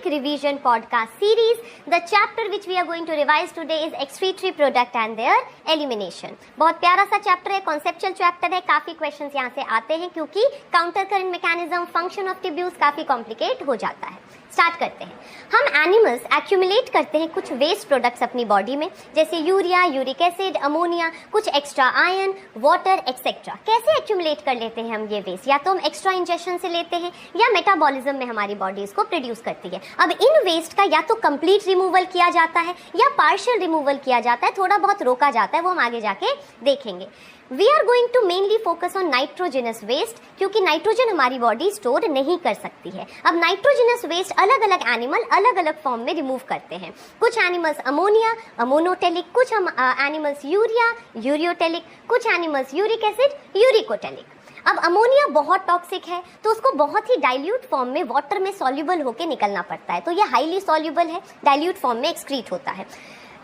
quick revision podcast series. The chapter which we are going to revise today is excretory product and their elimination. बहुत प्यारा सा chapter है, conceptual chapter है, काफी questions यहाँ से आते हैं क्योंकि counter current mechanism, function of tubules काफी कॉम्प्लिकेट हो जाता है। स्टार्ट करते हैं। हम एनिमल्स एक्यूमुलेट करते हैं कुछ वेस्ट प्रोडक्ट्स अपनी बॉडी में, जैसे यूरिया, यूरिक एसिड, अमोनिया, कुछ एक्स्ट्रा आयरन, वाटर एक्सेट्रा। कैसे एक्यूमुलेट कर लेते हैं हम ये वेस्ट? या तो हम एक्स्ट्रा इंजेक्शन से लेते हैं या मेटाबॉलिज्म में हमारी बॉडी इसको प्रोड्यूस करती है। अब इन वेस्ट का या तो कंप्लीट रिमूवल किया जाता है या पार्शियल रिमूवल किया जाता है, थोड़ा बहुत रोका जाता है, वो हम आगे जाके देखेंगे। We are going to mainly focus on nitrogenous waste क्योंकि नाइट्रोजन हमारी बॉडी स्टोर नहीं कर सकती है। अब नाइट्रोजनस वेस्ट अलग अलग एनिमल अलग अलग फॉर्म में रिमूव करते हैं। कुछ एनिमल्स अमोनिया, अमोनोटेलिक, कुछ एनिमल्स यूरिया, यूरियोटेलिक, कुछ एनिमल्स यूरिक एसिड, यूरिकोटेलिक। अब अमोनिया बहुत टॉक्सिक है तो उसको बहुत ही डाइल्यूट फॉर्म में वाटर में सॉल्युबल होकर निकलना पड़ता है, तो ये हाईली सॉल्युबल है, डाइल्यूट फॉर्म में एक्सक्रीट होता है।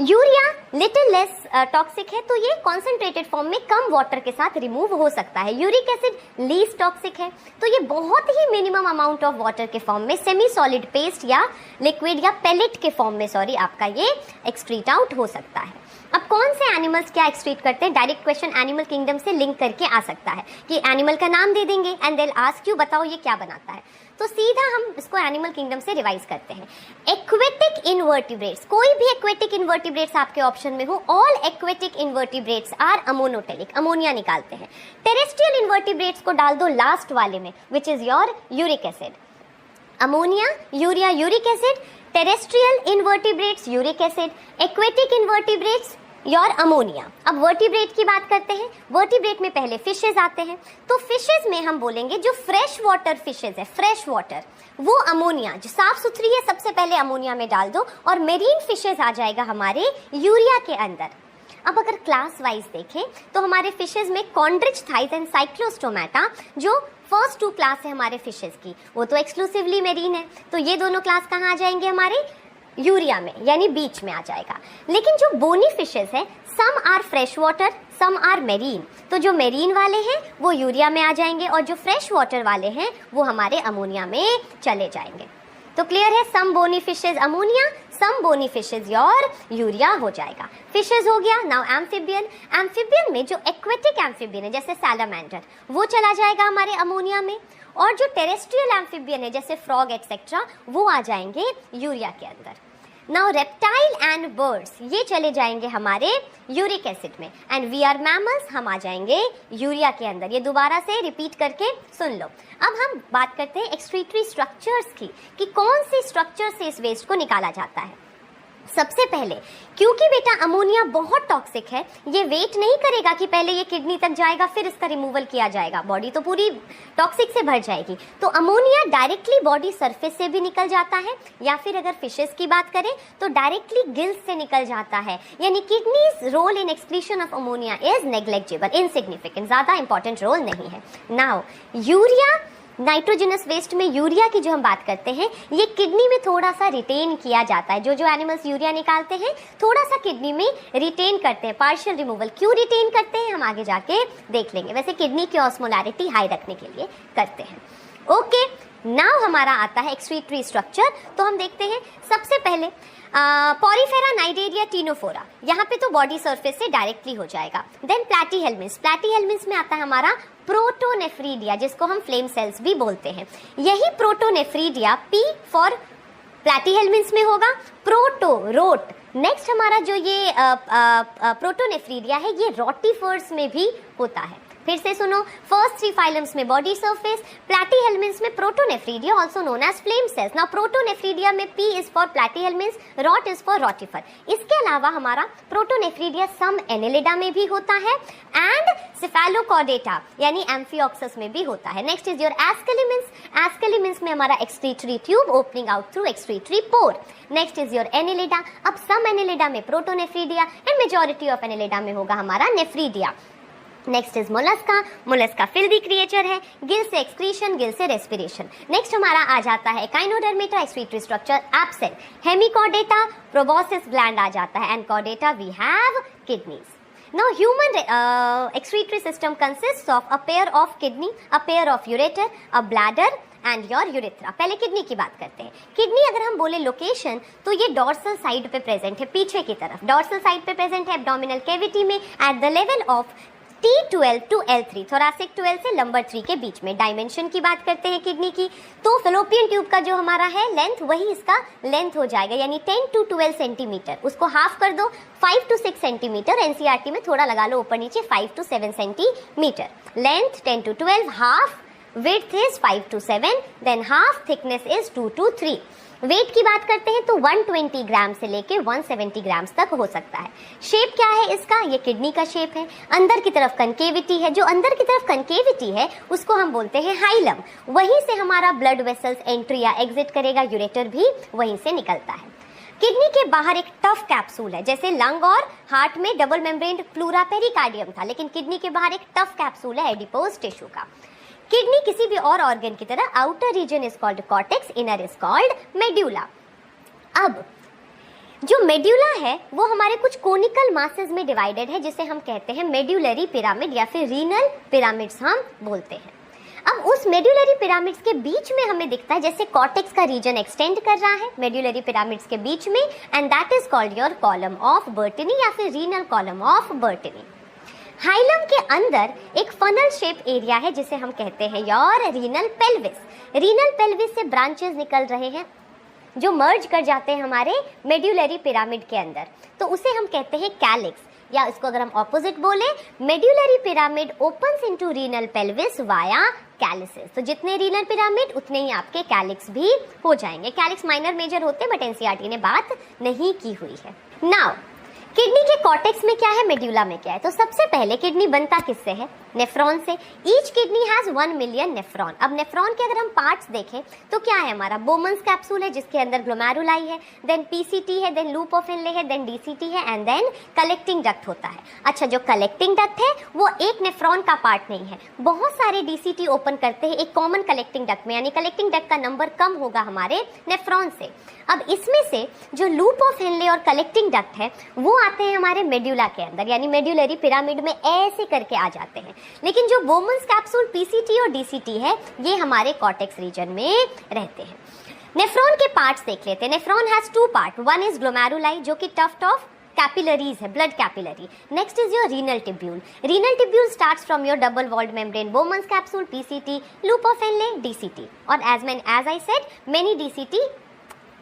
यूरिया लिटिल लेस टॉक्सिक है तो ये कॉन्सेंट्रेटेड फॉर्म में कम वाटर के साथ रिमूव हो सकता है। यूरिक एसिड लीस्ट टॉक्सिक है तो ये बहुत ही मिनिमम अमाउंट ऑफ वाटर के फॉर्म में सेमी सॉलिड पेस्ट या लिक्विड या पेलेट के फॉर्म में आपका ये एक्सक्रीट आउट हो सकता है। अब कौन से एनिमल्स क्या एक्सक्रीट करते हैं? डायरेक्ट क्वेश्चन एनिमल किंगडम से लिंक करके आ सकता है कि एनिमल का नाम दे देंगे and they will ask you बताओ ये क्या बनाता है, तो सीधा हम इसको एनिमल किंगडम से रिवाइज करते हैं। एक्वेटिक इनवर्टिब्रेट्स, कोई भी एक्वेटिक इनवर्टिब्रेट्स आपके ऑप्शन में हो, all aquatic invertebrates are ammonotelic, ammonia निकालते हैं। टेरेस्ट्रियल इनवर्टिब्रेट्स को डाल दो लास्ट वाले में, which is your uric acid. Ammonia, urea, uric acid, terrestrial invertebrates uric acid, aquatic invertebrates your ammonia. अब वर्टिब्रेट की बात करते हैं। वर्टिब्रेट में पहले फिशेज आते हैं, तो फिशेज में हम बोलेंगे जो फ्रेश वाटर फिशेज है, फ्रेश वाटर, वो अमोनिया जो साफ सुथरी है सबसे पहले अमोनिया में डाल दो, और मेरीन फिशेज आ जाएगा हमारे यूरिया के अंदर। अब अगर क्लास वाइज देखें तो हमारे फिशेज में कॉन्ड्रिच थाइज एंड साइक्लोस्टोमेटा जो फर्स्ट 2 क्लास है हमारे फिशेज की, वो तो एक्सक्लूसिवली मेरीन है, तो ये दोनों क्लास कहाँ आ जाएंगे? हमारे यूरिया में, यानी बीच में आ जाएगा। लेकिन जो बोनी फिशेज है, some are fresh water, some are marine, तो जो मेरीन वाले हैं वो यूरिया में आ जाएंगे और जो फ्रेश वाटर वाले हैं वो हमारे अमोनिया में चले जाएंगे। तो क्लियर है, some bony fishes ammonia, some bony fishes or urea हो जाएगा। फिशेज हो गया। नाउ एम्फिबियन, एम्फिबियन में जो एक्वेटिक एम्फिबियन है जैसे सैलामेंडर, वो चला जाएगा हमारे अमोनिया में, और जो टेरेस्ट्रियल एम्फिबियन है जैसे फ्रॉग एटसेट्रा, वो आ जाएंगे यूरिया के अंदर। नाउ रेप्टाइल एंड बर्ड्स, ये चले जाएंगे हमारे यूरिक एसिड में, एंड वी आर मैमल्स, हम आ जाएंगे यूरिया के अंदर। ये दोबारा से रिपीट करके सुन लो। अब हम बात करते हैं एक्सक्रीटरी स्ट्रक्चर्स की, कि कौन सी स्ट्रक्चर से इस वेस्ट को निकाला जाता है। सबसे पहले, क्योंकि बेटा अमोनिया बहुत टॉक्सिक है, ये वेट नहीं करेगा कि पहले ये किडनी तक जाएगा फिर इसका रिमूवल किया जाएगा, बॉडी तो पूरी टॉक्सिक से भर जाएगी। तो अमोनिया डायरेक्टली बॉडी सरफेस से भी निकल जाता है, या फिर अगर फिशेस की बात करें तो डायरेक्टली गिल्स से निकल जाता है, यानी kidneys role in excretion of ammonia is negligible, insignificant, ज्यादा इंपॉर्टेंट रोल नहीं है। नाउ यूरिया, नाइट्रोजनस वेस्ट में यूरिया की जो हम बात करते हैं, ये किडनी में थोड़ा सा रिटेन किया जाता है। जो एनिमल्स यूरिया निकालते हैं थोड़ा सा किडनी में रिटेन करते हैं, पार्शियल रिमूवल। क्यों रिटेन करते हैं हम आगे जाके देख लेंगे, वैसे किडनी की ऑस्मोलैरिटी हाई रखने के लिए करते हैं। ओके, नाउ हमारा आता है एक्सक्रीटरी स्ट्रक्चर। तो हम देखते हैं सबसे पहले पॉरीफेरा, नाइडेरिया, टीनोफोरा, यहाँ पे तो बॉडी सरफेस से डायरेक्टली हो जाएगा। देन प्लैटीहेल्मिन्थ्स, प्लैटीहेल्मिन्थ्स में आता है हमारा प्रोटोनेफ्रीडिया, जिसको हम फ्लेम सेल्स भी बोलते हैं। यही प्रोटोनेफ्रीडिया पी फॉर प्लैटीहेल्मिन्थ्स में होगा, प्रोटो रोट। नेक्स्ट हमारा जो ये प्रोटोनेफ्रीडिया है, ये रोटिफर्स में भी होता है। फिर से सुनो, फर्स्ट 3 फाइलम्स में बॉडी सरफेस, प्लैटीहेल्मिन्थ्स में protonephridia also known as flame cells. Now protonephridia में P is for platyhelminthes, rot is for rotifer. इसके अलावा हमारा प्रोटोनेफ्रीडिया सम एनेलिडा में भी होता है एंड सिफेलोकॉर्डेटा यानी एम्फिऑक्सस में भी होता है। नेक्स्ट इज योर एस्केलिमिन्स, एस्केलिमिन्स में हमारा excretory tube opening out through excretory pour. Next is your Annelida, अब सम एनेलिडा में protonephridia and majority of Annelida में होगा हमारा nephridia. Next is Mollusca, Mollusca filthy creature है, गिल से एक्सक्रीशन, गिल से रेस्पिरेशन। नेक्स्ट हमारा आ जाता है echinodermata, excretory structure absent. Hemichordata, proboscis gland आ जाता है, and chordata we have kidneys. Now human excretory system consists of a pair of kidney, a pair of ureter, a bladder and your urethra. पहले kidney की बात करते हैं। Kidney अगर हम बोले लोकेशन तो ये डॉर्सल साइड पे प्रेजेंट है, पीछे की तरफ डॉर्सल साइड पे प्रेजेंट है एब्डोमिनल कैविटी में at the level of T12 to L3, thoracic 12 से लंबर 3 के बीच में। डायमेंशन की बात करते हैं किडनी की तो फेलोपियन ट्यूब का जो हमारा है लेंथ वही इसका लेंथ हो जाएगा, यानी 10 टू 12 सेंटीमीटर। उसको हाफ कर दो 5 टू 6 सेंटीमीटर, एनसीईआरटी में थोड़ा लगा लो ऊपर नीचे 5 to 7 centimetre. Length 10 to 12, half width is 5 to 7, then half thickness is 2 to 3। Wait की बात करते हैं तो 120 ग्राम से लेके 170 ग्राम तक हो सकता है। शेप क्या है इसका, ये किडनी का शेप है। अंदर की तरफ कनकेविटी है, जो अंदर की तरफ कनकेविटी है उसको हम बोलते हैं हाइलम। वहीं से हमारा ब्लड वेसल्स एंट्री या एग्जिट करेगा, यूरेटर भी वहीं से निकलता है। किडनी के बाहर एक टफ कैप्सूल है, जैसे लंग और हार्ट में डबल मेम्ब्रेन प्लूरा पेरिकार्डियम था, लेकिन किडनी के बाहर एक टफ कैप्सूल है एडिपोज टिश्यू का। किडनी किसी भी और ऑर्गन की तरह outer region is called cortex, inner is called medulla. अब जो मेड्यूला है वो हमारे कुछ कोनिकल मासेस में डिवाइडेड है, जिसे हम कहते हैं मेड्यूलरी पिरामिड या फिर रीनल पिरामिड्स हम बोलते हैं। अब उस मेड्यूलरी पिरामिड्स के बीच में हमें दिखता है जैसे कॉर्टेक्स का रीजन एक्सटेंड कर रहा है मेड्यूलरी पिरामिड्स के बीच में, and that is called your column of Bertini या फिर renal column of Bertini. Hilum के अंदर एक फनल शेप एरिया है जिसे हम कहते हैं your renal pelvis. Renal pelvis से ब्रांचेस निकल रहे हैं जो मर्ज कर जाते हैं हमारे मेड्यूलरी पिरामिड के अंदर, तो उसे हम कहते हैं कैलिक्स, या इसको अगर हम ऑपोजिट बोले medullary pyramid opens into renal pelvis via calyces. तो जितने रीनल पिरामिड उतने ही आपके कैलिक्स भी हो जाएंगे। कैलिक्स माइनर मेजर होते बट एनसीईआरटी ने बात नहीं की हुई है। नाउ किडनी के कॉर्टेक्स में क्या है, मेड्यूला में क्या है, तो सबसे पहले किडनी बनता किससे है, नेफ्रॉन से। Each kidney has 1 million nephron. अब नेफ्रॉन के अगर हम पार्ट्स देखें तो क्या है, हमारा बोमन्स कैप्सूल है जिसके अंदर ग्लोमेरुलाई है, देन पीसीटी है, देन लूप ऑफ हेनले है, देन डीसीटी है, एंड देन कलेक्टिंग डक्ट होता है। अच्छा, जो कलेक्टिंग डक्ट है वो एक नेफ्रॉन का पार्ट नहीं है, बहुत सारे डीसीटी ओपन करते हैं एक कॉमन कलेक्टिंग डक्ट में, यानी कलेक्टिंग डक्ट का नंबर कम होगा हमारे नेफ्रॉन से। अब इसमें से जो लूप ऑफ हेनले और कलेक्टिंग डक्ट है वो आते हैं हमारे मेड्यूला के अंदर, यानी मेड्यूलरी पिरामिड में ऐसे करके आ जाते हैं। लेकिन जो बोमन्स कैप्सूल पीसीटी और डीसीटी है ये हमारे कॉर्टेक्स रीजन में रहते हैं। नेफ्रॉन के पार्ट्स देख लेते हैं। Nephron has 2 part, one is glomeruli जो कि टफ्ट ऑफ कैपिलरीज है, blood capillary. Next is your renal tubule. Renal tubule starts from your double walled membrane Bowman's capsule PCT, loop of Henle DCT, और as I said many DCT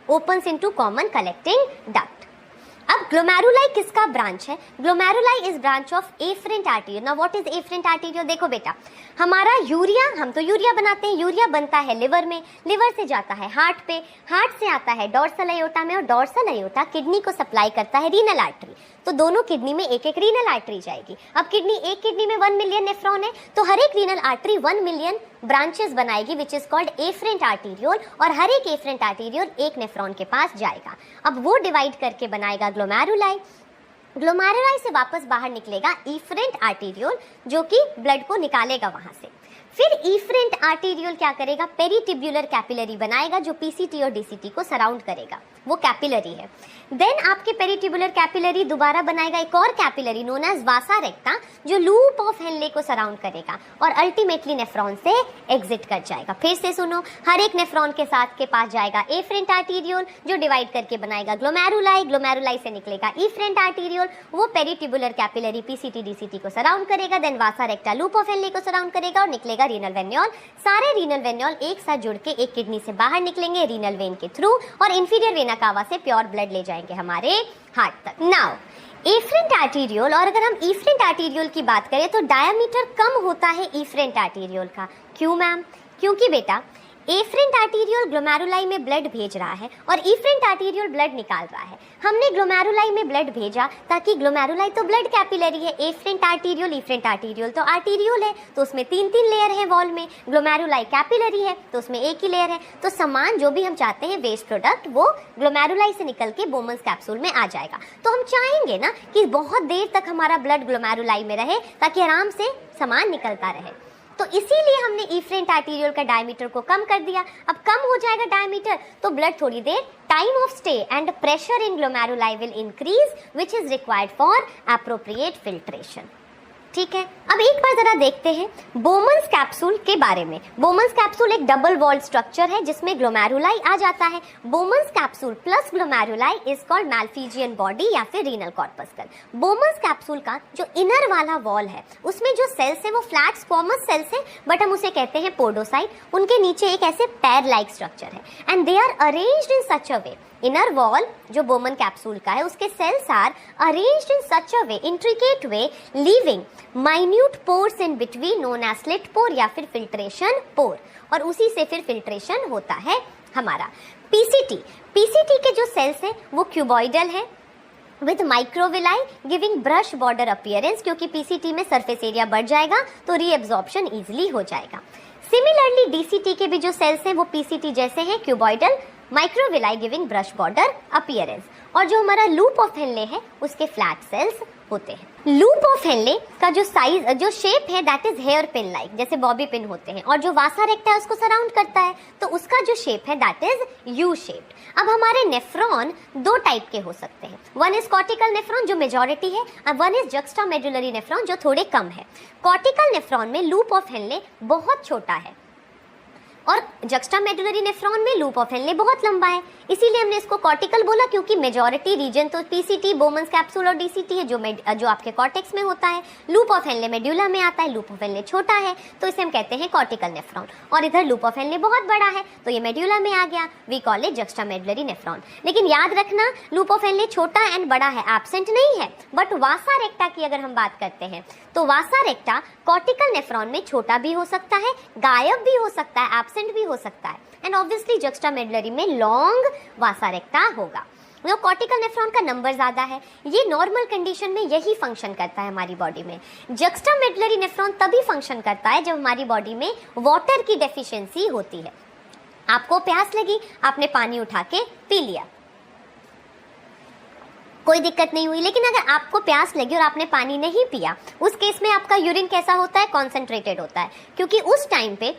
opens into common collecting duct। अब glomeruli किसका branch है, glomeruli is branch of afferent arteriole. Now what is afferent arteriole, देखो बेटा हमारा urea, हम तो urea बनाते हैं, यूरिया बनता है लिवर में, लिवर से जाता है हार्ट पे, हार्ट से आता है डॉर्सल अयोटा में, और डॉर्सल अयोटा किडनी को सप्लाई करता है रीनल आर्टरी। तो दोनों किडनी में एक एक रीनल आर्टरी जाएगी। अब एक किडनी में 1 मिलियन नेफ्रॉन है तो हर एक रीनल आर्टरी 1 मिलियन ब्रांचेस बनाएगी which is called efferent arteriole, और हर एक एफरेंट आर्टेरियल एक नेफ्रॉन के पास जाएगा। अब वो डिवाइड करके बनाएगा ग्लोमेरुलाई। ग्लोमेरुलाई से वापस बाहर निकलेगा एफरेंट आर्टेरियल जो कि ब्लड को निकालेगा वहां से। फिर एफरेंट आर्टेरियल क्या करेगा, पेरिटिब्यूलर कैपिलरी बनाएगा जो पीसीटी और डीसीटी को सराउंड करेगा, वो कैपिलरी है। देन आपके पेरिटिब्यूलर कैपिलरी दोबारा बनाएगा एक और कैपिलरी नोन एज वासा रेक्टा जो लूप ऑफ हेनले को सराउंड करेगा और अल्टीमेटली नेफ्रॉन से एग्जिट कर जाएगा। फिर से सुनो, हर एक नेफ्रॉन के साथ के पास जाएगा एफरेंट आर्टेरियल जो डिवाइड करके बनाएगा ग्लोमेरुलाई, ग्लोमेरुलाई से निकलेगा एफरेंट आर्टेरियल, वो पेरिटिब्यूलर कैपिलरी पीसीटी डीसीटी को सराउंड करेगा, then vasa recta loop of Henle को सराउंड करेगा और निकलेगा रीनल वेन्योल। सारे रीनल वेन्योल एक साथ जुड़ के एक किडनी से बाहर निकलेंगे रीनल वेन के थ्रू और इंफीरियर वेना कावा से प्योर ब्लड ले जाएंगे हमारे हार्ट तक। नाउ एफरेंट आर्टेरियल, और अगर हम एफरेंट आर्टेरियल की बात करें तो डायमीटर कम होता है एफरेंट आर्टेरियल का। क्यों मैम, क्योंकि बेटा एफरेंट आर्टेरियल ग्लोमेरुलाई में ब्लड भेज रहा है और एफरेंट आर्टेरियल ब्लड निकाल रहा है। हमने ग्लोमेरुलाई में ब्लड भेजा ताकि ग्लोमेरुलाई तो ब्लड कैपिलरी है, एफरेंट आर्टेरियल तो आर्टेरियल है, तो उसमें 3 लेयर है वॉल में, ग्लोमेरुलाई कैपिलरी है तो उसमें एक ही लेयर है। तो सामान जो भी हम चाहते हैं वेस्ट प्रोडक्ट वो ग्लोमेरुलाई से निकल के बोमन्स कैप्सूल में आ जाएगा। तो हम चाहेंगे ना कि बहुत देर तक हमारा ब्लड ग्लोमेरुलाई में रहे ताकि आराम से सामान निकलता रहे, तो इसीलिए हमने एफरेंट आर्टेरियल का डायमीटर को कम कर दिया। अब कम हो जाएगा डायमीटर तो ब्लड थोड़ी देर time of stay and pressure in glomeruli will increase which is required for appropriate filtration. ठीक है, अब एक बार जरा देखते हैं बोमन्स कैप्सूल के बारे में। बोमन्स कैप्सूल एक डबल वॉल्ड स्ट्रक्चर है जिसमें ग्लोमेरुलाई आ जाता है। Bowman's capsule plus glomeruli is called Malpighian body या फिर रीनल कॉर्पस्कल। बोमन्स कैप्सूल का जो इनर वाला वॉल है उसमें जो सेल्स है वो फ्लैट स्क्वामस सेल्स है, बट हम उसे कहते हैं पोडोसाइट। उनके नीचे एक ऐसे पैर लाइक स्ट्रक्चर है and they are arranged in such a way. Inner wall जो बोमन कैप्सूल का है उसके cells are arranged in such a way, intricate way, leaving minute pores in between known as slit pore या फिर filtration pore, और उसी से फिर फिल्ट्रेशन होता है हमारा। पीसीटी के जो सेल्स है वो क्यूबॉइडल है with microvilli giving brush border appearance, क्योंकि पीसीटी में सरफेस एरिया बढ़ जाएगा तो रीएब्जॉर्प्शन इजिली हो जाएगा। सिमिलरली डीसीटी के भी जो सेल्स हैं वो पीसीटी जैसे हैं, cuboidal, microvilli giving brush border appearance, और जो हमारा लूप ऑफ हेनले है उसके फ्लैट सेल्स होते हैं। लूप ऑफ हेनले का जो साइज, जो शेप है that is here pin like, जैसे बॉबी पिन होते हैं, और जो वासा रेक्टा है उसको सराउंड करता है तो उसका जो शेप है दैट इज यू शेप्ड। अब हमारे नेफ्रॉन दो टाइप के हो सकते हैं, वन इज कॉर्टिकल नेफ्रॉन जो मेजॉरिटी है, और वन इज जक्स्टामेडुलरी नेफ्रॉन जो थोड़े कम है। कॉर्टिकल नेफ्रॉन में लूप ऑफ हेनले बहुत छोटा है और जक्स्टामेडुलरी नेफ्रॉन में लूप ऑफ हेनले बहुत लंबा है, इसीलिए हमने इसको कॉर्टिकल बोला, क्योंकि मेजॉरिटी रीजन तो पीसीटी, बोमन्स कैप्सूल और डीसीटी है जो आपके कॉर्टेक्स में होता है। लूप ऑफ हेनले मेड्यूला में आता है, लूप ऑफ हेनले छोटा है तो इसे हम कहते हैं कॉर्टिकल नेफ्रॉन, और इधर लूप ऑफ हेनले बहुत बड़ा है तो ये मेड्यूला में आ गया, वी कॉल इट जक्स्टामेडुलरी नेफ्रॉन। लेकिन याद रखना लूप ऑफ हेनले छोटा एंड बड़ा है, एब्सेंट नहीं है। बट वासा रेक्टा की अगर हम बात करते हैं तो वासा रेक्टा कॉर्टिकल नेफ्रॉन में छोटा भी हो सकता है, गायब भी हो सकता है, एब्सेंट भी हो सकता है, एंड ऑब्वियसली जक्स्टामेडुलरी में लॉन्ग वासा रेक्टा होगा। जो कॉर्टिकल नेफ्रॉन का नंबर ज्यादा है, ये नॉर्मल कंडीशन में यही फंक्शन करता है हमारी बॉडी में। जक्स्टामेडुलरी नेफ्रॉन तभी फंक्शन करता है जब हमारी बॉडी में वाटर की डेफिशिएंसी होती है। आपको प्यास लगी, आपने पानी उठा के पी लिया, कोई दिक्कत नहीं हुई। लेकिन अगर आपको प्यास लगी और आपने पानी नहीं पिया, उस केस में आपका यूरिन कैसा होता है? कॉन्सेंट्रेटेड होता है, क्योंकि उस टाइम पे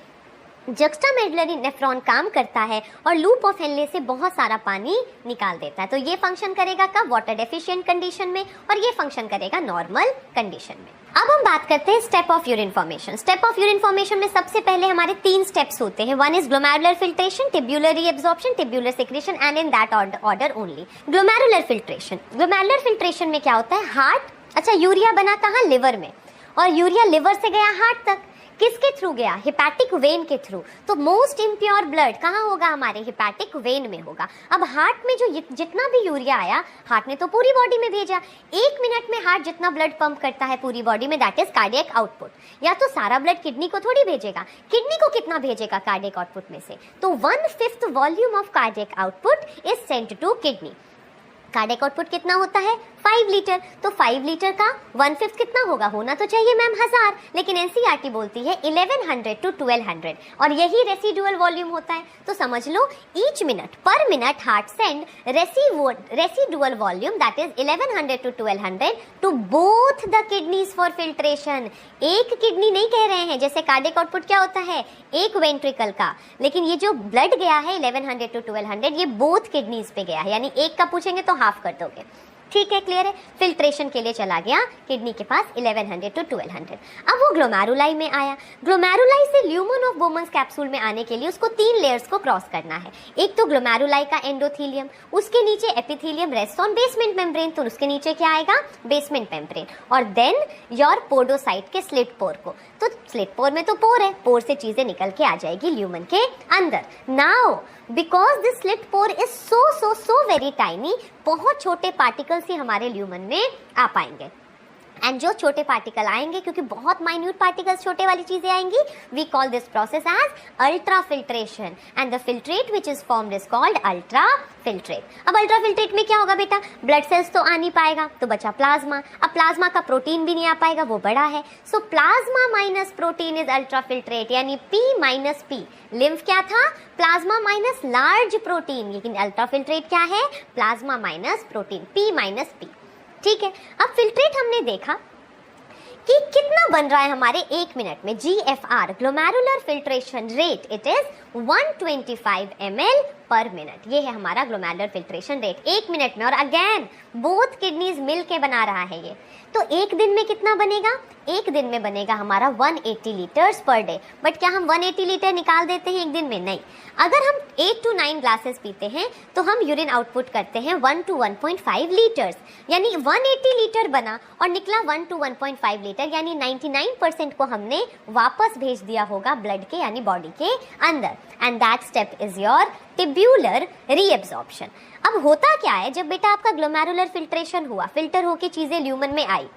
जक्स्टामेडुलरी नेफ्रॉन काम करता है और लूप ऑफ हेनले से बहुत सारा पानी निकाल देता है। तो ये फंक्शन करेगा कब? वाटर डेफिशिएंट कंडीशन में, और ये फंक्शन करेगा नॉर्मल कंडीशन में। अब हम बात करते हैं step of urine formation. Step of urine formation में सबसे पहले हमारे 3 स्टेप्स होते हैं। One is glomerular filtration, tubular reabsorption, tubular secretion, and in that order only. Glomerular filtration, glomerular filtration में क्या होता है? हार्ट, अच्छा यूरिया बना कहाँ? लिवर में, और यूरिया लिवर से गया हार्ट तक, किसके थ्रू गया? हिपैटिक वेन के थ्रू। तो मोस्ट इम्प्योर ब्लड कहाँ होगा? हमारे हिपैटिक वेन में होगा। अब हार्ट में जो जितना भी यूरिया आया, हार्ट ने तो पूरी बॉडी में भेजा। 1 मिनट में हार्ट जितना ब्लड पंप करता है पूरी बॉडी में, दैट इज कार्डियक आउटपुट। या तो सारा ब्लड किडनी को थोड़ी भेजेगा, किडनी को कितना भेजेगा कार्डियक आउटपुट में से? तो 1/5 volume of cardiac output is sent to kidney. Cardiac output कितना होता है? 5 लीटर। तो 5 लीटर का 1/5 कितना होगा? होना तो चाहिए मैम 1000, लेकिन एनसीईआरटी बोलती है 1100 to 1200, और यही रेसिडुअल वॉल्यूम होता है। तो समझ लो each minute, per minute heart send residual volume that is 1100 to 1200 to both the kidneys for filtration. एक किडनी नहीं कह रहे हैं, जैसे कार्डियक आउटपुट क्या होता है? एक वेंट्रिकल का, लेकिन ये जो ब्लड गया है 1100 to 1200 ये बोथ किडनीज पे गया है, यानी एक का पूछेंगे तो हाफ कर दोगे। ठीक है, क्लियर है? फिल्ट्रेशन के लिए चला गया किडनी के पास 1100 to 1200। अब वो ग्लोमेरुलाई में आया। ग्लोमेरुलाई से ल्यूमन ऑफ बोमन्स कैप्सूल में आने के लिए उसको 3 लेयर्स को क्रॉस करना है। एक तो ग्लोमेरुलाई का एंडोथीलियम, उसके नीचे epithelium rest on basement membrane, तो उसके नीचे क्या आएगा? बेसमेंट मेम्ब्रेन, और देन योर पोडोसाइट के स्लिट पोर को। तो स्लिट पोर में तो पोर है, पोर से चीजें निकल के आ जाएगी ल्यूमन के अंदर। Now because this slit pour is so very tiny, बहुत छोटे पार्टिकल्स ही हमारे ल्यूमन में आ पाएंगे। एंड जो छोटे पार्टिकल आएंगे, क्योंकि बहुत माइन्यूट पार्टिकल्स छोटे वाली चीजें आएंगी, we call this process as ultra filtration, and the filtrate which is formed is called ultra filtrate. अब अल्ट्रा फिल्ट्रेट में क्या होगा बेटा? ब्लड सेल्स तो आ नहीं पाएगा, तो बचा प्लाज्मा। अब प्लाज्मा का प्रोटीन भी नहीं आ पाएगा, वो बड़ा है। सो plasma minus protein is ultra filtrate, यानी P माइनस P। लिम्फ क्या था? प्लाज्मा माइनस लार्ज प्रोटीन, लेकिन अल्ट्रा फिल्ट्रेट क्या है? Plasma minus protein, P minus P। ठीक है, अब फिल्ट्रेट हमने देखा कि कितना बन रहा है हमारे 1 मिनट में। GFR, glomerular filtration rate, it is 125 ml पर मिनट। ये है हमारा ग्लोमेरुलर फिल्ट्रेशन रेट 1 मिनट में। और अगेन बोथ किडनीज मिल के बना रहा है ये। तो एक दिन में कितना बनेगा? एक दिन में बनेगा हमारा 180 लीटर्स पर डे। बट क्या हम 180 लीटर निकाल देते हैं एक दिन में? नहीं। अगर हम 8 to 9 ग्लासेस पीते हैं तो हम यूरिन आउटपुट करते हैं 1 to 1.5 लीटर्स, यानी 180 लीटर बना और निकला 1 to 1.5 लीटर, यानी 99% को हमने वापस भेज दिया होगा ब्लड के यानी बॉडी के अंदर। And that step is your tubular reabsorption. अब होता क्या है, जब बेटा आपका ग्लोमेरुलर फिल्ट्रेशन हुआ, फिल्टर होके चीजें ल्यूमन में आई,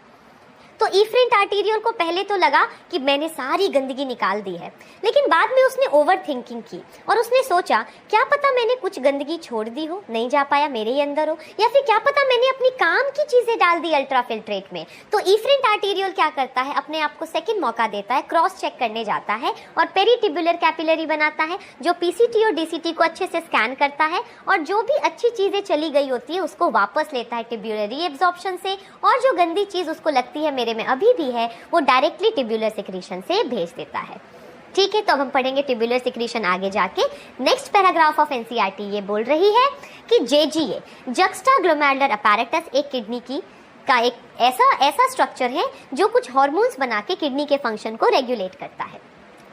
तो इफरेंट आर्टीरियल को पहले तो लगा कि मैंने सारी गंदगी निकाल दी है, लेकिन बाद में उसने ओवर थिंकिंग की और उसने सोचा क्या पता मैंने कुछ गंदगी छोड़ दी हो, नहीं जा पाया, मेरे ही अंदर हो, या फिर क्या पता मैंने अपनी काम की चीजें डाल दी अल्ट्रा फिल्ट्रेट में। तो इफरेंट आर्टीरियल क्या करता है, अपने आप को सेकंड मौका देता है, क्रॉस चेक करने जाता है और पेरीटिब्युलर कैपिलरी बनाता है जो पीसीटी और डीसीटी को अच्छे से स्कैन करता है और जो भी अच्छी चीजें चली गई होती है उसको वापस लेता है टिब्यूलर रीएब्जॉर्प्शन से, और जो गंदी चीज उसको लगती है मेरे में अभी भी है वो डायरेक्टली टिब्यूलर सिक्रीशन से भेज देता है। ठीक है, तो अब हम पढ़ेंगे टिब्यूलर सिक्रीशन आगे जाके। नेक्स्ट पैराग्राफ ऑफ एनसीईआरटी ये बोल रही है कि जेजीए जक्स्टा ग्लोमेरुलर अपैरेटस एक किडनी की का एक ऐसा स्ट्रक्चर है जो कुछ हार्मोन्स बना के किडनी के फंक्शन को रेगुलेट करता है।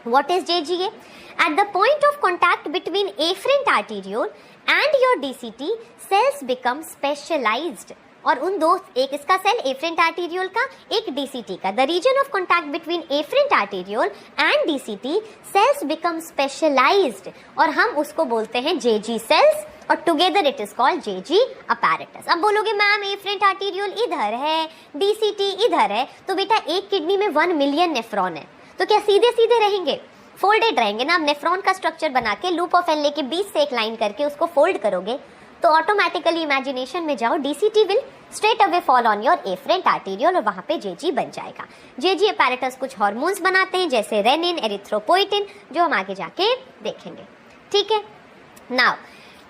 What is JGA? At the point of contact between afferent arteriole and your DCT, cells become specialized. और उन दो, एक इसका सेल एफरेंट आर्टीरियोल का, एक डीसीटी का। The region of contact between afferent arteriole and DCT cells become specialised और हम उसको बोलते हैं जेजी सेल्स और together it is called JG apparatus. अब बोलोगे मैम एफरेंट आर्टीरियोल इधर है, डीसीटी इधर है, तो बेटा एक किडनी में 1 मिलियन नेफ्रॉन है, तो क्या सीधे सीधे रहेंगे? फोल्डेड रहेंगे ना। अब नेफ्रॉन का स्ट्रक्चर बना के लूप ऑफ एन लेके बीच से एक लाइन करके उसको फोल्ड करोगे तो ऑटोमेटिकली इमेजिनेशन में जाओ, DCT will straight away fall on your afferent arterial और वहां पे जेजी बन जाएगा। जेजी अपैरेटस कुछ हार्मोन्स बनाते हैं जैसे रेनिन, एरिथ्रोपोइटिन, जो हम आगे जाके देखेंगे। ठीक है, नाउ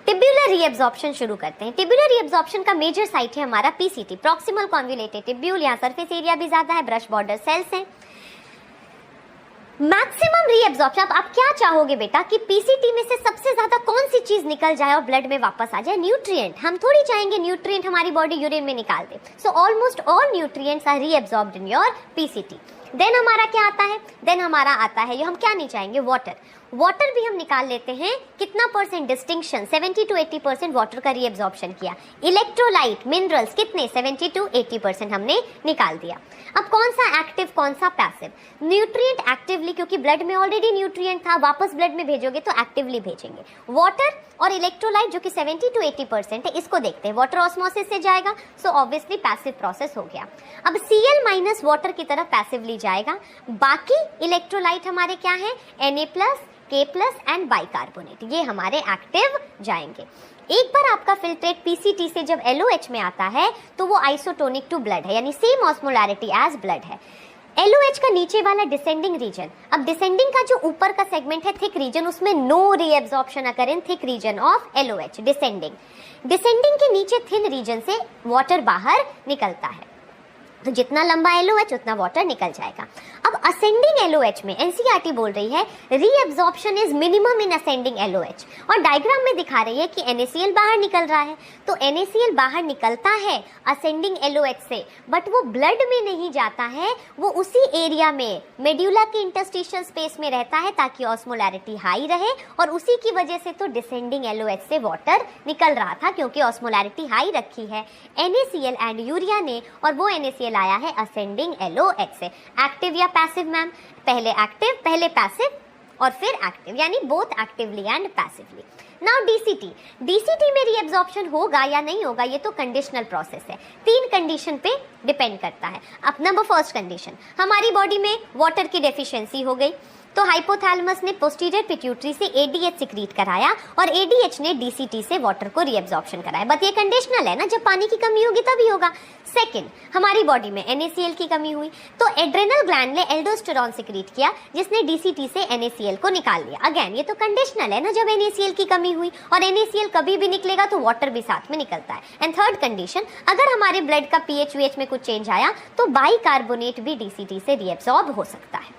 टिब्यूलर रीएब्जॉर्प्शन शुरू करते हैं। टिब्यूलर रीएब्जॉर्प्शन का मेजर साइट है हमारा पीसीटी, प्रॉक्सिमल कॉन्वोल्यूटेड टिब्यूल। यहाँ सरफेस एरिया भी ज्यादा है, ब्रश बॉर्डर सेल्स हैं। मैक्सिमम रीएब्जॉर्प्शन, आप क्या चाहोगे बेटा कि पीसीटी में से सबसे ज्यादा कौन सी चीज निकल जाए और ब्लड में वापस आ जाए? न्यूट्रिएंट। हम थोड़ी चाहेंगे न्यूट्रिएंट हमारी बॉडी यूरिन में निकाल दे। So almost all nutrients are reabsorbed in your PCT. Then हमारा क्या आता है? देन हमारा आता है, ये हम क्या नहीं चाहेंगे, वाटर। वाटर भी हम निकाल लेते हैं। कितना परसेंट? डिस्टिंक्शन 70 to 80% वाटर का रीएब्जॉर्प्शन किया। इलेक्ट्रोलाइट, मिनरल्स कितने? 70 to 80% हमने निकाल दिया। अब कौन सा एक्टिव कौन सा पैसिव? न्यूट्रिएंट एक्टिवली, क्योंकि ब्लड में ऑलरेडी न्यूट्रिएंट था, वापस ब्लड में भेजोगे तो एक्टिवली भेजेंगे। वाटर और इलेक्ट्रोलाइट जो कि 70 to 80% है, इसको देखते हैं। वाटर ऑस्मोसिस से जाएगा, सो ऑब्वियसली पैसिव प्रोसेस हो गया। अब Cl- वाटर की तरफ पैसिवली जाएगा। बाकी इलेक्ट्रोलाइट हमारे क्या है? Na+, K+ एंड बाइकार्बोनेट, ये हमारे एक्टिव जाएंगे। एक बार आपका फिल्ट्रेट पीसीटी से जब LOH में आता है तो वो आइसोटोनिक टू ब्लड है, यानी सेम ऑस्मोलैरिटी एज ब्लड है। LOH का नीचे वाला डिसेंडिंग रीजन, अब डिसेंडिंग का जो ऊपर का सेगमेंट है थिक रीजन, उसमें no reabsorption occur in thick region of LOH। Descending के नीचे थिन रीजन से वाटर बाहर निकलता है, तो जितना लंबा LOH उतना वाटर निकल जाएगा। अब असेंडिंग LOH में एनसीईआरटी बोल रही है reabsorption is minimum in ascending LOH, और डायग्राम में दिखा रही है कि NaCl बाहर निकल रहा है, तो NaCl बाहर निकलता है असेंडिंग LOH से, बट वो ब्लड में नहीं जाता है, वो उसी एरिया में मेड्यूला के इंटरस्टिशियल स्पेस में रहता है ताकि ऑस्मोलैरिटी हाई रहे, और उसी की वजह से तो डिसेंडिंग LOH से वाटर निकल रहा था क्योंकि ऑस्मोलैरिटी हाई रखी है NaCl एंड यूरिया ने, और वो NaCl आया है असेंडिंग LOH से। एक्टिव या पैसिव मैम? पहले एक्टिव, पहले पैसिव और फिर एक्टिव, यानी both actively and passively. Now DCT में रीएब्जॉर्प्शन होगा या नहीं होगा, ये तो कंडीशनल प्रोसेस है, 3 कंडीशन पे डिपेंड करता है। अब नंबर फर्स्ट कंडीशन, हमारी बॉडी में वाटर की डेफिशिएंसी हो गई, तो हाइपोथैलेमस ने पोस्टीरियर पिट्यूटरी से ADH सिक्रीट कराया और ADH ने DCT से वाटर को रीएब्जॉर्प्शन कराया। बट ये कंडीशनल है ना, जब पानी की कमी होगी तभी होगा। सेकंड, हमारी बॉडी में NaCl की कमी हुई तो एड्रेनल ग्लैंड ने एल्डोस्टेरॉन सिक्रीट किया जिसने DCT से NaCl को निकाल लिया। अगेन ये तो कंडीशनल है ना, जब NaCl की कमी हुई, और NaCl कभी भी निकलेगा तो वाटर भी साथ में निकलता है। एंड थर्ड कंडीशन, अगर हमारे ब्लड का pH में कुछ चेंज आया तो बाइकार्बोनेट भी DCT से रीएब्जॉर्ब हो सकता है।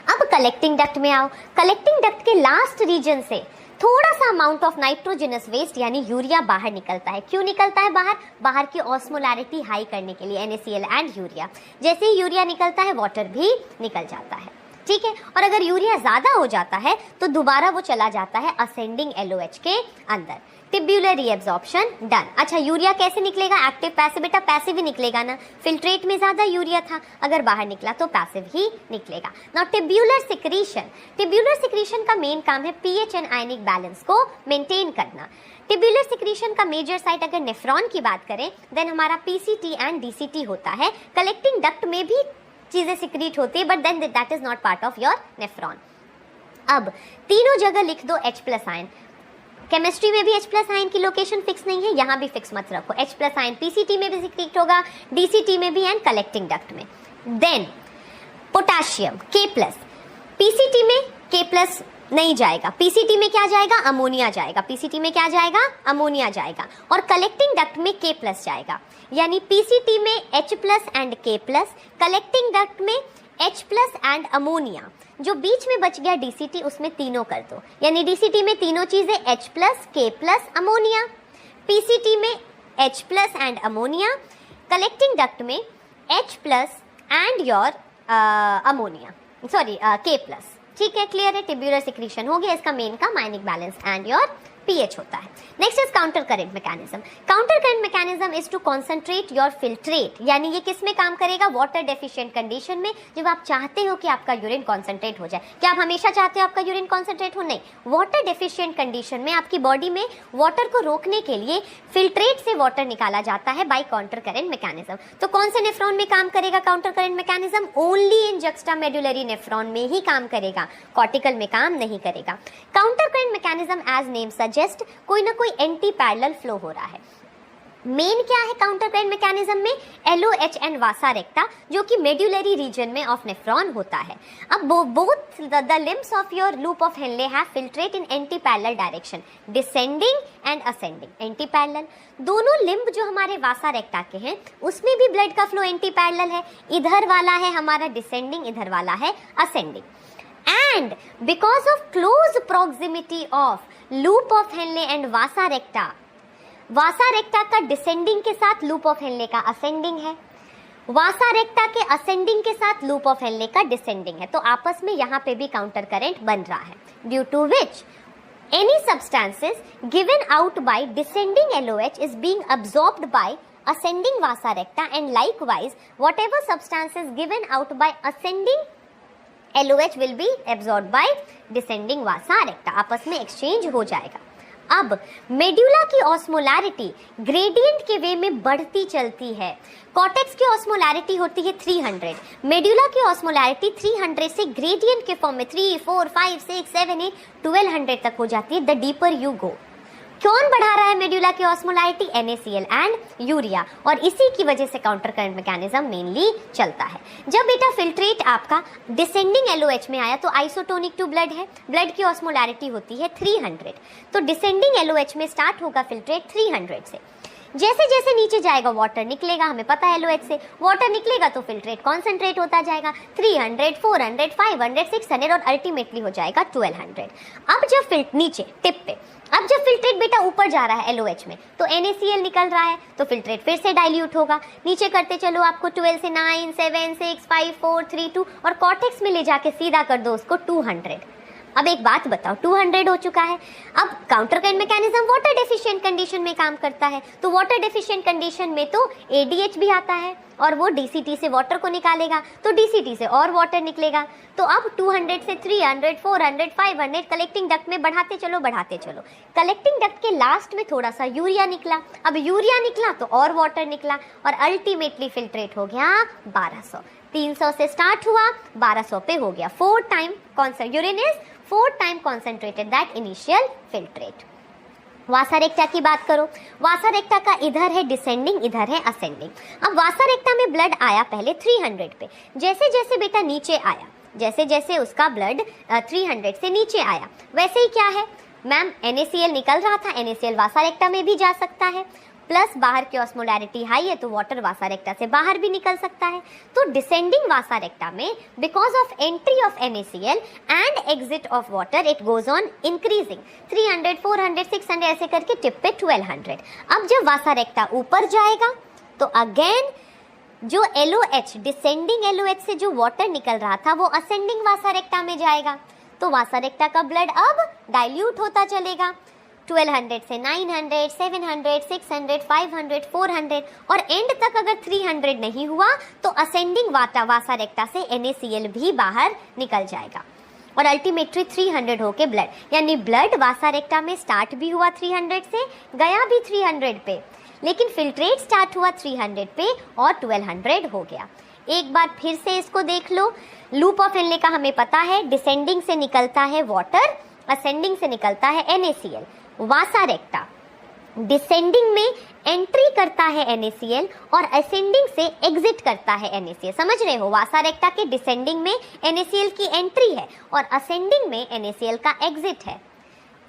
अब कलेक्टिंग डक्ट में आओ। कलेक्टिंग डक्ट के लास्ट रीजन से थोड़ा सा अमाउंट ऑफ नाइट्रोजनस वेस्ट यानी यूरिया बाहर निकलता है। क्यों निकलता है बाहर? बाहर की ऑस्मोलैरिटी हाई करने के लिए, NaCl एंड यूरिया। जैसे ही यूरिया निकलता है वाटर भी निकल जाता है, ठीक है। और अगर यूरिया ज्यादा हो जाता है तो दोबारा वो चला जाता है असेंडिंग LOH के अंदर। Tubular reabsorption done. अच्छा, यूरिया कैसे निकलेगा? Active passive? बेटा पैसिव ही निकलेगा ना, फिल्ट्रेट में ज्यादा यूरिया था, अगर बाहर निकला तो पैसिव ही निकलेगा। Now tubular secretion. Tubular secretion का मेन काम है पीएच एंड आयनिक बैलेंस को मेंटेन करना। टिब्यूलर सिक्रीशन का मेजर साइट अगर नेफ्रॉन की बात करें देन हमारा PCT एंड DCT होता है। कलेक्टिंग डक्ट में भी चीजें सिक्रीट होती है but then that is not part of your nephron. अब तीनों जगह लिख दो H+ आयन। केमिस्ट्री में भी H+ आयन की लोकेशन फिक्स नहीं है, यहाँ भी फिक्स मत रखो। H+ आयन PCT में भी सिक्रीट होगा, DCT में भी एंड कलेक्टिंग डक्ट में। देन पोटेशियम K+, PCT में K+ नहीं जाएगा, PCT में क्या जाएगा? अमोनिया जाएगा। PCT में क्या जाएगा? अमोनिया जाएगा। और कलेक्टिंग डक्ट में K+ जाएगा, यानी PCT में H+ and K+, collecting duct में H+ एंड अमोनिया। जो बीच में बच गया DCT उसमें तीनों कर दो, यानी DCT में तीनों चीजें H+, K+, अमोनिया। PCT में H+ and ammonia, collecting duct में H+ and your ammonia, sorry K+। ठीक है, क्लियर है। टिब्यूलर सिक्रीशन हो गया, इसका मेन काम ionic balance and your pH होता है। Next is counter current mechanism. Counter current mechanism is to concentrate your filtrate, यानी ये किस में काम करेगा? वाटर डेफिशिएंट कंडीशन में, जब आप चाहते हो कि आपका यूरिन कॉन्सेंट्रेट हो जाए। क्या आप हमेशा चाहते हो आपका यूरिन कॉन्सेंट्रेट हो? नहीं। वाटर डेफिशिएंट कंडीशन में आपकी बॉडी में वाटर को रोकने के लिए फिल्ट्रेट से वाटर निकाला जाता है बाय काउंटर करंट मैकेनिज्म। तो कौन से नेफ्रॉन में काम करेगा counter current mechanism? Only in juxtamedullary nephron में ही काम करेगा, कॉर्टिकल में काम नहीं करेगा। Counter current mechanism as name suggest, कोई ना कोई एंटी पैरेलल फ्लो हो रहा है। मेन क्या है काउंटर करंट मैकेनिज्म में? LOH एंड वासा रेक्टा, जो कि मेड्युलरी रीजन में ऑफ नेफ्रॉन होता है। अब both the limbs of your loop of Henley have filtrate in anti parallel direction, descending and ascending. Anti parallel दोनों लिम्ब जो हमारे वासा रेक्टा के हैं उसमें भी ब्लड का फ्लो एंटी पैरेलल है। इधर वाला है हमारा डिसेंडिंग, इधर वाला है ascending. And because of close proximity of loop of Henle and vasa recta, वासा रेक्टा का डिसेंडिंग के साथ लूप ऑफ हेनले का असेंडिंग है, वासा रेक्टा के असेंडिंग के साथ लूप ऑफ हेनले का डिसेंडिंग है। तो आपस में यहाँ पे भी काउंटर करंट बन रहा है, due to which any substances given out by descending LOH is being absorbed by ascending vasa recta, and likewise whatever substances given out by ascending LOH will be absorbed by descending vasa recta, आपस में exchange हो जाएगा। अब medulla की osmolarity gradient के वे में बढ़ती चलती है। कॉर्टेक्स की ऑस्मोलैरिटी होती है 300, मेड्यूला की ऑस्मोलैरिटी 300 से ग्रेडियंट के फॉर्म में 3, 4, 5, 6, 7, 8, 1200 तक हो जाती है द डीपर यू गो। कौन बढ़ा रहा है मेड्यूला की ऑस्मोलैरिटी? NaCl एंड यूरिया, और इसी की वजह से काउंटर करंट मैकेनिज्म मेनली चलता है। जब बेटा फिल्ट्रेट आपका डिसेंडिंग LOH में आया तो आइसोटोनिक टू ब्लड है, ब्लड की ऑस्मोलैरिटी होती है 300, तो डिसेंडिंग LOH में स्टार्ट होगा फिल्ट्रेट 300 से। जैसे जैसे नीचे जाएगा वाटर निकलेगा, हमें पता है LOH से वाटर निकलेगा तो फिल्ट्रेट कॉन्सेंट्रेट होता जाएगा 300, 400, 500, 600 और अल्टीमेटली हो जाएगा 1200। अब जब नीचे टिप पे, अब जब फिल्ट्रेट बेटा ऊपर जा रहा है LOH में तो NaCl निकल रहा है, तो फिल्ट्रेट फिर से डाइल्यूट होगा। नीचे करते चलो, आपको 12 से 9, 7, 6, 5, 4, 3, 2 और कॉर्टेक्स में ले जाके सीधा कर दो उसको 200। अब एक बात बताओ, 200 हो चुका है। अब counter current mechanism water deficient condition में काम करता है, तो वाटर डेफिशिएंट कंडीशन में तो ADH भी आता है और वो DCT से वाटर को निकालेगा, तो DCT से और वाटर निकलेगा। तो अब 200 से 300, 400, 500 कलेक्टिंग डक्ट में बढ़ाते चलो बढ़ाते चलो। कलेक्टिंग डक्ट के लास्ट में थोड़ा सा यूरिया निकला, अब यूरिया निकला तो और वाटर निकला और अल्टीमेटली फिल्ट्रेट हो गया 1200। 300 से स्टार्ट हुआ, 1200 पे हो गया। 4 time urine is 4 time concentrated that initial filtrate. वासा रेक्टा की बात करो, वासा रेक्टा का इधर है डिसेंडिंग, इधर है असेंडिंग। अब वासा रेक्टा में ब्लड आया पहले 300 पे, जैसे जैसे बेटा नीचे आया, जैसे जैसे उसका ब्लड 300 से नीचे आया, वैसे ही क्या है मैम NaCl निकल रहा था, NaCl वासा रेक्टा में भी जा सकता है। प्लस बाहर की ऑस्मोलैरिटी हाई है तो वाटर वासा रेक्टा से बाहर भी निकल सकता है। तो डिसेंडिंग वासा रेक्टा में because of entry of NaCl and exit of water it goes on increasing 300, 400, 600 ऐसे करके टिप पे 1200। अब जब वासा रेक्टा ऊपर जाएगा तो अगेन जो LOH डिसेंडिंग LOH से जो वाटर निकल रहा था वो असेंडिंग वासा रेक्टा में जाएगा, तो वासा रेक्टा का ब्लड अब डाइल्यूट होता चलेगा 1200 से 900, 700, 600, 500, 400 और एंड तक अगर 300 नहीं हुआ तो असेंडिंग वासा रेक्टा से NaCl भी बाहर निकल जाएगा और अल्टीमेटली 300 होके ब्लड, यानी ब्लड वासा रेक्टा में स्टार्ट भी हुआ 300 से, गया भी 300 पे, लेकिन फिल्ट्रेट स्टार्ट हुआ 300 पे और 1200 हो गया। एक बार फिर से इसको देख लो, लूप ऑफ हेनले का हमें पता है डिसेंडिंग से निकलता है वाटर, असेंडिंग से निकलता है NaCl। वासा रेक्टा डिसेंडिंग में एंट्री करता है NaCl और असेंडिंग से एग्जिट करता है NaCl। समझ रहे हो, वासा रेक्टा के डिसेंडिंग में NaCl की एंट्री है और असेंडिंग में NaCl का एग्जिट है।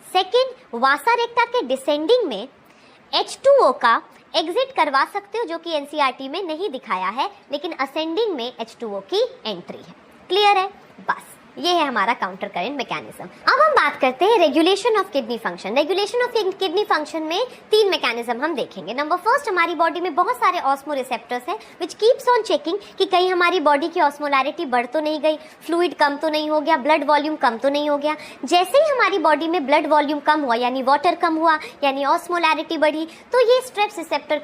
सेकेंड, वासा रेक्टा के डिसेंडिंग में H2O का एग्जिट करवा सकते हो जो कि NCERT में नहीं दिखाया है, लेकिन असेंडिंग में H2O की एंट्री है। क्लियर है? बस ये है हमारा काउंटर करंट मैकेनिज्म। अब हम बात करते हैं regulation of kidney function. Regulation of kidney function में 3 मैकेनिज्म हम देखेंगे। नंबर फर्स्ट, हमारी बॉडी में बहुत सारे ऑस्मो रिसेप्टर्स हैं विच कीप्स ऑन चेकिंग कि कहीं हमारी बॉडी की ऑस्मोलैरिटी बढ़ तो नहीं गई, फ्लूइड कम तो नहीं हो गया, ब्लड वॉल्यूम कम तो नहीं हो गया। जैसे ही हमारी बॉडी में ब्लड वॉल्यूम कम हुआ यानी वाटर कम हुआ यानी ऑस्मोलैरिटी बढ़ी, तो ये स्ट्रेप्स रिसेप्टर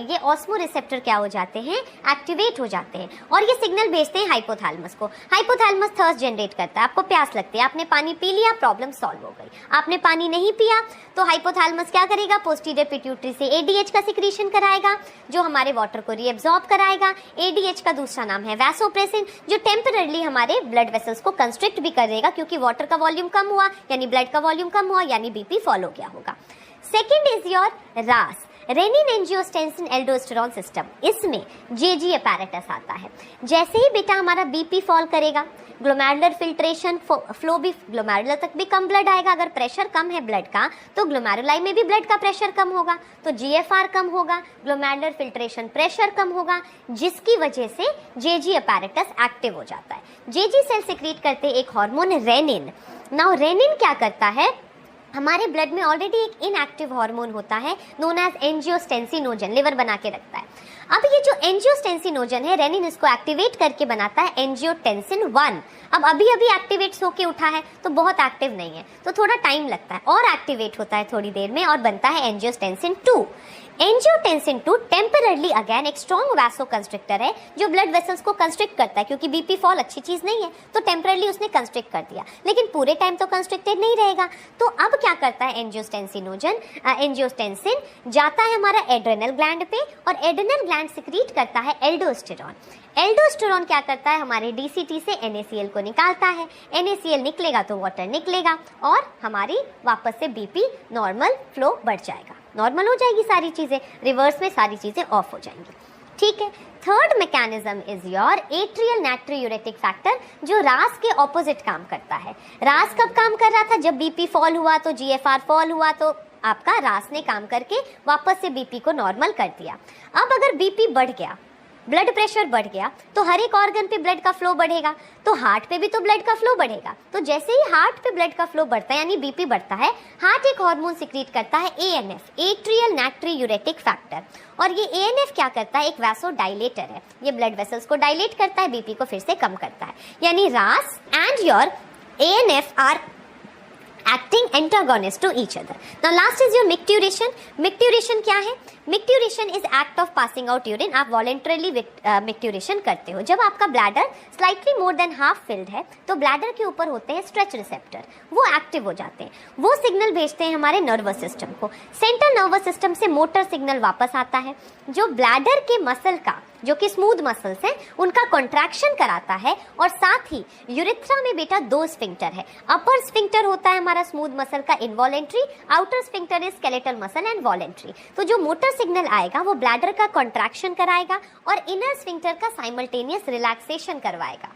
ये ऑस्मो रिसेप्टर क्या हो जाते हैं, एक्टिवेट हो जाते हैं और ये सिग्नल भेजते हैं हाइपोथैलेमस को। हाइपोथैलेमस थर्स्ट जनरेट करता है, आपको प्यास लगती है, आपने पानी पी लिया, प्रॉब्लम सॉल्व हो गई। आपने पानी नहीं पिया तो हाइपोथैलेमस क्या करेगा, पोस्टीरियर पिट्यूटरी से ADH का सिक्रीशन कराएगा जो हमारे वाटर को रीअब्सॉर्ब कराएगा। ADH का दूसरा नाम है वैसोप्रेसिन, जो टेम्पररीली हमारे ब्लड वेसल्स को कंस्ट्रिक्ट भी करेगा क्योंकि वाटर का वॉल्यूम कम हुआ यानी ब्लड का वॉल्यूम कम हुआ यानी BP फॉल हो गया होगा। Second is your RAS, renin angiotensin aldosterone system. इसमें JG अपैरेटस आता है। जैसे ही बेटा हमारा BP फॉल करेगा, ग्लोमेरुलर फिल्ट्रेशन फ्लो भी, ग्लोमेरुलर तक भी कम ब्लड आएगा। अगर प्रेशर कम है ब्लड का तो ग्लोमेरुलाई में भी ब्लड का प्रेशर कम होगा, तो GFR कम होगा, ग्लोमेरुलर फिल्ट्रेशन प्रेशर कम होगा, जिसकी वजह से JG अपैरेटस एक्टिव हो जाता है। JG सेल सिक्रीट करते एक हार्मोन रेनिन। नाउ रेनिन क्या करता है, हमारे ब्लड में ऑलरेडी एक इनएक्टिव हार्मोन होता है नोन एज एंजियोस्टेंसिनोजन, लिवर बना के रखता है। अब ये जो एंजियोस्टेंसिनोजन है, रेनिन इसको एक्टिवेट करके बनाता है एंजियोटेंसिन 1। अब अभी अभी एक्टिवेट होके उठा है तो बहुत एक्टिव नहीं है, तो थोड़ा टाइम लगता है और एक्टिवेट होता है थोड़ी देर में और बनता है एंजियोटेंसिन 2। एंजियोटेंसिन 2 टेम्पररली अगेन एक स्ट्रॉन्ग वैसो कंस्ट्रिक्टर है जो ब्लड वेसल्स को कंस्ट्रिक्ट करता है, क्योंकि BP फॉल अच्छी चीज नहीं है तो टेम्पररली उसने कंस्ट्रिक्ट कर दिया, लेकिन पूरे टाइम तो कंस्ट्रिक्टेड नहीं रहेगा। तो अब क्या करता है एंजियोटेंसिन जाता है हमारा एड्रेनल ग्लैंड पे और एड्रेनल ग्लैंड सिक्रीट करता है एल्डोस्टेरॉन। एल्डोस्टेरॉन क्या करता है, हमारे DCT से NaCl को निकालता है। NaCl निकलेगा तो वाटर निकलेगा और हमारी वापस से BP नॉर्मल फ्लो बढ़ जाएगा, नॉर्मल हो जाएगी सारी चीजें, रिवर्स में सारी चीजें ऑफ हो जाएंगी। ठीक है। Third mechanism is your atrial natriuretic factor, जो RAS के ऑपोजिट काम करता है। RAS कब काम कर रहा था, जब BP फॉल हुआ तो GFR फॉल हुआ तो आपका RAS ने काम करके वापस से BP को नॉर्मल कर दिया। अब अगर BP बढ़ गया, ब्लड प्रेशर बढ़ गया, तो हर एक ऑर्गन पे ब्लड का फ्लो बढ़ेगा, तो हार्ट पे भी तो ब्लड का फ्लो बढ़ेगा। तो जैसे ही हार्ट पे ब्लड का फ्लो बढ़ता है यानी BP बढ़ता है, हार्ट एक हार्मोन सिक्रीट करता है ANF, एट्रियल नाट्रियूरेटिक फैक्टर। और ये ANF क्या करता है, एक वैसो डायलेटर है, ये ब्लड वेसल्स को डायलेट करता है, BP को फिर से कम करता है। यानी RAS and your ANF are acting antagonist to each other. Now last is your micturition. Micturition क्या है? Micturition is act of passing out urine. आप voluntarily micturition करते हो। जब आपका bladder slightly more than half filled है तो bladder के ऊपर होते हैं stretch receptor, वो एक्टिव हो जाते हैं, वो सिग्नल भेजते हैं हमारे नर्वस सिस्टम को। सेंट्रल नर्वस सिस्टम से मोटर सिग्नल वापस आता है जो ब्लैडर के मसल का, जो कि स्मूथ मसल्स हैं, उनका कॉन्ट्रैक्शन कराता है। और साथ ही यूरेथ्रा में बेटा 2 स्फिंक्टर है। अपर स्फिंक्टर होता है हमारा स्मूथ मसल का involuntary, outer sphincter is skeletal muscle and voluntary. तो जो मोटर सिग्नल आएगा वो ब्लैडर का कॉन्ट्रैक्शन कराएगा और इनर स्फिंक्टर का साइमल्टेनियस रिलैक्सेशन करवाएगा।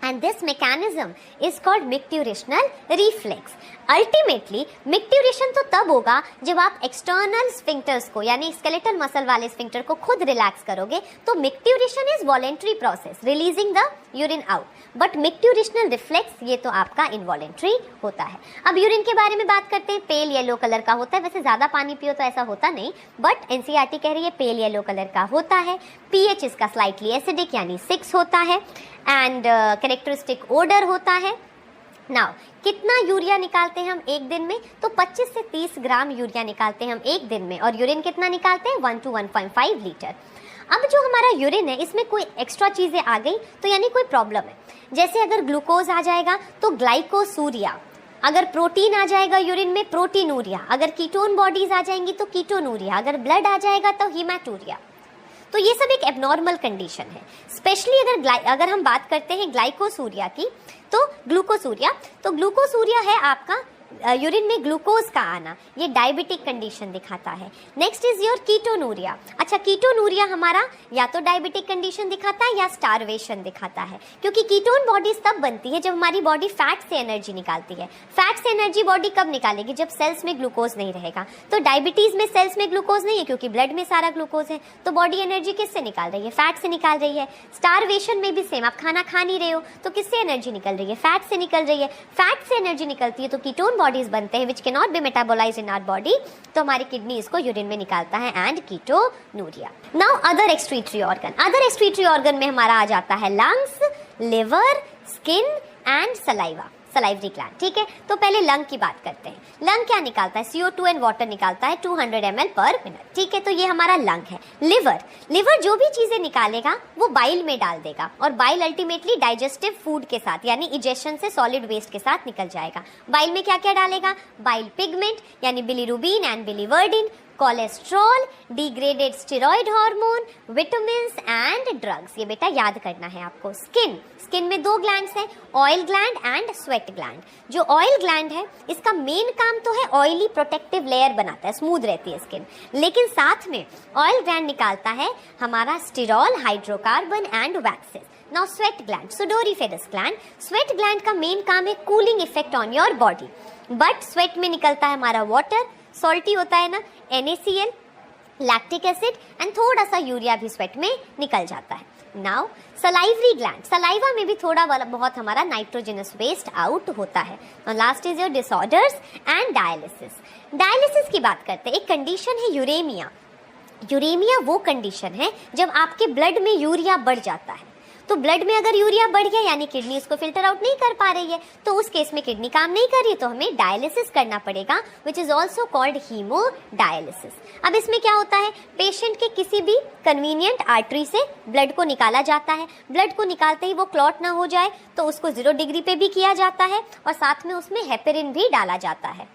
And this mechanism is called micturational reflex. Ultimately micturition तो तब होगा जब आप एक्सटर्नल स्फिंक्टर्स को यानी स्केलेटल मसल वाले स्फिंक्टर को खुद रिलैक्स करोगे, तो micturition is voluntary process releasing the urine out, but micturitional reflex ये तो आपका इनवॉलेंट्री होता है। अब यूरिन के बारे में बात करते हैं, पेल येलो कलर का होता है, वैसे ज्यादा पानी पियो तो ऐसा होता नहीं, बट एनसीईआरटी कह रही है पेल येलो कलर का होता है। पीएच इसका स्लाइटली एसिडिक यानी 6 होता है एंड कैरेक्टरिस्टिक ओडर होता है। नाउ कितना यूरिया निकालते हैं हम एक दिन में, तो 25 से 30 ग्राम यूरिया निकालते हैं हम एक दिन में, और यूरिन कितना निकालते हैं 1 to 1.5 लीटर। अब जो हमारा यूरिन है इसमें कोई एक्स्ट्रा चीज़ें आ गई तो यानी कोई प्रॉब्लम है, जैसे अगर ग्लूकोज आ जाएगा तो ग्लाइकोसूरिया, अगर प्रोटीन आ जाएगा यूरिन में प्रोटीनूरिया, अगर कीटोन बॉडीज आ जाएंगी तो कीटोनूरिया, अगर ब्लड आ जाएगा तो हीमाटूरिया। तो ये सब एक एबनॉर्मल कंडीशन है। स्पेशली अगर हम बात करते हैं ग्लाइकोसूरिया की, तो ग्लूकोसूरिया है आपका यूरिन में ग्लूकोज का आना, ये डायबिटिक कंडीशन दिखाता है। Next is your ketonuria. अच्छा, कीटोनूरिया हमारा या तो डायबिटिक कंडीशन दिखाता है या स्टारवेशन दिखाता है, क्योंकि कीटोन बॉडीज तब बनती है जब हमारी बॉडी फैट से एनर्जी निकालती है। फैट से एनर्जी बॉडी कब निकालेगी, जब सेल्स में ग्लूकोज नहीं रहेगा। तो डायबिटीज में सेल्स में ग्लूकोज नहीं है क्योंकि ब्लड में सारा ग्लूकोज है, तो बॉडी एनर्जी किससे निकाल रही है, फैट से निकाल रही है। स्टारवेशन में भी सेम, आप खाना खा नहीं रहे हो तो किससे एनर्जी निकल रही है, फैट से निकल रही है। फैट से एनर्जी निकलती है तो कीटोन बॉडीज बनते हैं which can not be metabolised in our body, तो हमारी किडनी इसको यूरिन में निकालता है and ketonuria. Now other excretory organ में हमारा आ जाता है lungs, liver, skin and salivary gland. ठीक है, तो पहले लंग की बात करते हैं। लंग क्या निकालता है, CO2 एंड वाटर निकालता है 200 ml पर मिनट। ठीक है, तो ये हमारा लंग है। लिवर जो भी चीजें निकालेगा वो बाइल में डाल देगा, और बाइल अल्टीमेटली डाइजेस्टिव फूड के साथ यानी इजेशन से सॉलिड वेस्ट के साथ निकल जाएगा। बाइल में क्या क्या डालेगा, बाइल पिगमेंट यानी bilirubin and biliverdin, cholesterol, degraded steroid hormone, vitamins and drugs. ये बेटा याद करना है आपको। स्किन में 2 ग्लैंड्स हैं, oil gland and sweat gland. जो ऑयल ग्लैंड है इसका मेन काम तो है ऑयली प्रोटेक्टिव लेयर बनाता है, स्मूथ रहती है स्किन, लेकिन साथ में ऑयल ग्लैंड निकालता है हमारा sterol, hydrocarbon and waxes. Now sweat gland, sudoriferous gland. Sweat gland का मेन काम है cooling effect on your body, but sweat में निकलता है हमारा वाटर, सॉल्टी होता है ना, NaCl, लैक्टिक एसिड एंड थोड़ा सा यूरिया भी स्वेट में निकल जाता है। नाउ सलाइवरी ग्लैंड, सलाइवा में भी थोड़ा बहुत हमारा नाइट्रोजनस वेस्ट आउट होता है। Last is your disorders and dialysis की बात करते हैं। एक कंडीशन है यूरेमिया वो कंडीशन है जब आपके ब्लड में यूरिया बढ़ जाता है। तो ब्लड में अगर यूरिया बढ़ गया यानी किडनी उसको फिल्टर आउट नहीं कर पा रही है, तो उस केस में किडनी काम नहीं कर रही, तो हमें डायलिसिस करना पड़ेगा, which is also called haemodialysis. अब इसमें क्या होता है, पेशेंट के किसी भी कन्वीनियंट आर्टरी से ब्लड को निकाला जाता है। ब्लड को निकालते ही वो क्लॉट ना हो जाए तो उसको 0 डिग्री पे भी किया जाता है, और साथ में उसमें हेपेरिन भी डाला जाता है।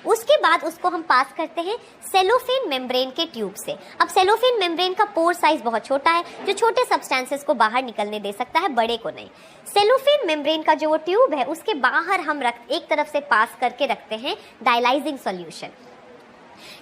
उसके बाद उसको हम पास करते हैं सेलोफेन मेम्ब्रेन के ट्यूब से। अब सेलोफेन मेम्ब्रेन का पोर साइज बहुत छोटा है, जो छोटे सब्सटेंसेस को बाहर निकलने दे सकता है, बड़े को नहीं। सेलोफेन मेम्ब्रेन का जो वो ट्यूब है उसके बाहर हम एक तरफ से पास करके रखते हैं डायलाइजिंग सॉल्यूशन।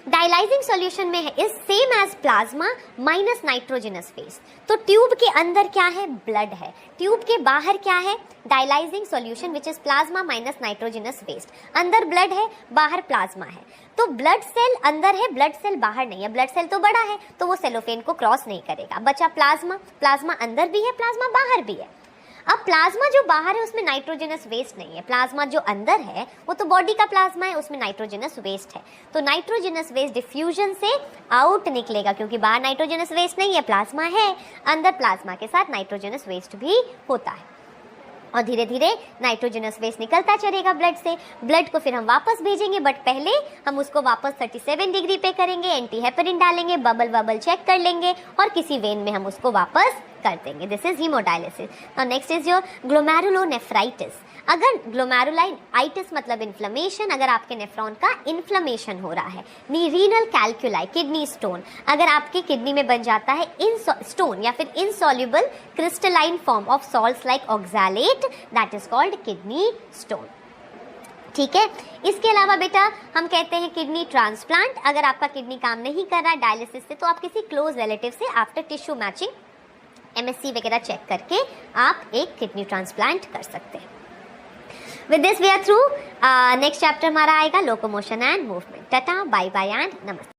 डायलाइजिंग सॉल्यूशन में है is same as plasma minus nitrogenous phase. तो ट्यूब के अंदर क्या है, ब्लड है, ट्यूब के बाहर क्या है, dialysing solution which is plasma minus nitrogenous waste. अंदर ब्लड है, बाहर प्लाज्मा है, तो ब्लड सेल अंदर है, ब्लड सेल बाहर नहीं है। ब्लड सेल तो बड़ा है तो वो सेलोफेन को क्रॉस नहीं करेगा, बचा प्लाज्मा अंदर भी है, प्लाज्मा बाहर भी है। अब प्लाज्मा जो बाहर है उसमें नाइट्रोजनस वेस्ट नहीं है, प्लाज्मा जो अंदर है वो तो बॉडी का प्लाज्मा है, उसमें नाइट्रोजनस वेस्ट है। तो नाइट्रोजनस वेस्ट डिफ्यूजन से आउट निकलेगा, क्योंकि बाहर नाइट्रोजनस वेस्ट नहीं है, प्लाज्मा है, अंदर प्लाज्मा के साथ नाइट्रोजनस वेस्ट भी होता है, और धीरे धीरे नाइट्रोजनस वेस्ट निकलता चलेगा ब्लड से। ब्लड को फिर हम वापस भेजेंगे, बट पहले हम उसको वापस 37 डिग्री पे करेंगे, एंटी हेपेरिन डालेंगे, बबल चेक कर लेंगे, और किसी वेन में हम उसको वापस कर देंगे। This is haemodialysis. Now next is your glomerulonephritis. अगर ग्लोमेरुलाइटिस मतलब इन्फ्लेमेशन, अगर आपके नेफ्रॉन का इन्फ्लेमेशन हो रहा है। रीनल कैल्कुलाई, किडनी स्टोन, अगर आपकी किडनी में बन जाता है स्टोन या फिर insoluble crystalline form of salts like oxalate, that is called kidney stone. ठीक है, इसके अलावा बेटा हम कहते हैं किडनी ट्रांसप्लांट। अगर आपका किडनी काम नहीं कर रहा है डायलिसिस से, तो आप किसी क्लोज रिलेटिव से आफ्टर टिश्यू मैचिंग MSC वगैरह चेक करके आप एक किडनी ट्रांसप्लांट कर सकते हैं। With this we are through. Next chapter हमारा आएगा locomotion and movement. Tata, bye bye and नमस्ते।